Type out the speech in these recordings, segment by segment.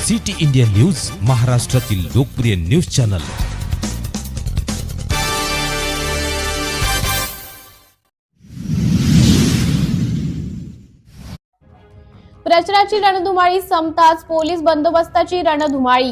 City India news, महाराष्ट्रातील लोकप्रिय news channel. प्रचाराची रणधुमाळी संपताच पोलीस बंदोबस्ताची रणधुमाळी।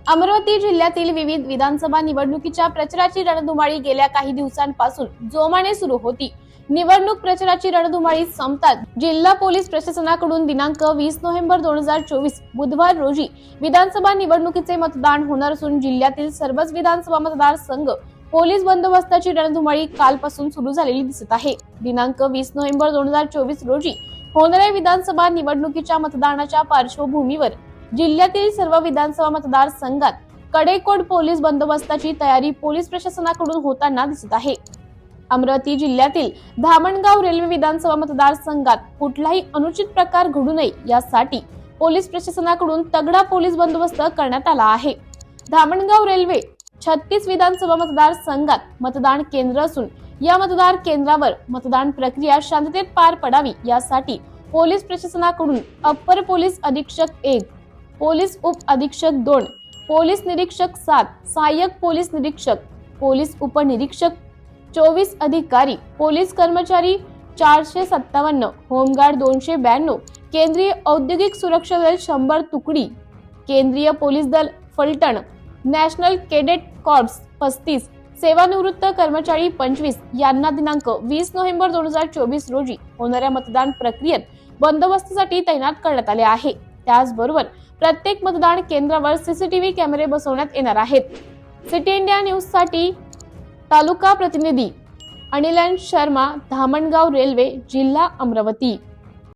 अमरावती जिल्ह्यातील विविध विधानसभा निवडणुकीच्या प्रचाराची रणधुमाळी गेल्या काही दिवसांपासून जोमाने सुरू होती। निवडणूक प्रचाराची रणधुमाळी संपताच जिल्हा पोलीस प्रशासनाकडून दिनांक 20 नोव्हेंबर 2024 बुधवार रोजी विधानसभा निवडणुकीचे मतदान होणार असून जिल्ह्यातील सर्वच विधानसभा मतदारसंघ पोलीस बंदोबस्ताची रणधुमाळी कालपासून सुरू झालेली दिसत आहे। दिनांक 20 नोव्हेंबर 2024 रोजी होणाऱ्या विधानसभा निवडणुकीच्या मतदानाच्या पार्श्वभूमीवर जिल्ह्यातील सर्व विधानसभा मतदारसंघात कडेकोट पोलीस बंदोबस्ताची तयारी पोलीस प्रशासनाकडून होताना दिसत आहे। अमरावती जिल्ह्यातील धामणगाव रेल्वे विधानसभा मतदारसंघात कुठलाही अनुचित प्रकार घडू नये यासाठी पोलीस प्रशासनाकडून तगडा पोलीस बंदोबस्त करण्यात आला आहे। धामणगाव रेल्वे 36 विधानसभा मतदारसंघात मतदान केंद्र असून या मतदार केंद्रावर मतदान प्रक्रिया शांततेत पार पडावी यासाठी पोलीस प्रशासनाकडून अप्पर पोलीस अधीक्षक 1, पोलीस उप अधीक्षक 2, पोलीस निरीक्षक 7, सहाय्यक पोलीस निरीक्षक, पोलीस उपनिरीक्षक 24 अधिकारी, पोलीस कर्मचारी 457, होमगार्ड 292, केंद्रीय औद्योगिक सुरक्षा दल 100 तुकडी, केंद्रीय पोलीस दल फलटण, नॅशनल कैडेट कॉर्प्स 35, सेवानिवृत्त कर्मचारी 25 यांना दिनांक 20 नोव्हेंबर 2024 रोजी होणाऱ्या मतदान प्रक्रियेत बंदोबस्तासाठी तैनात करण्यात आले आहे। त्याचबरोबर प्रत्येक मतदान केंद्रावर सीसीटीव्ही कॅमेरे बसवण्यात येणार आहेत। सिटी इंडिया न्यूज साठी तालुका प्रतिनिधी अनिल शर्मा, धामणगाव रेल्वे, जिल्हा अमरावती।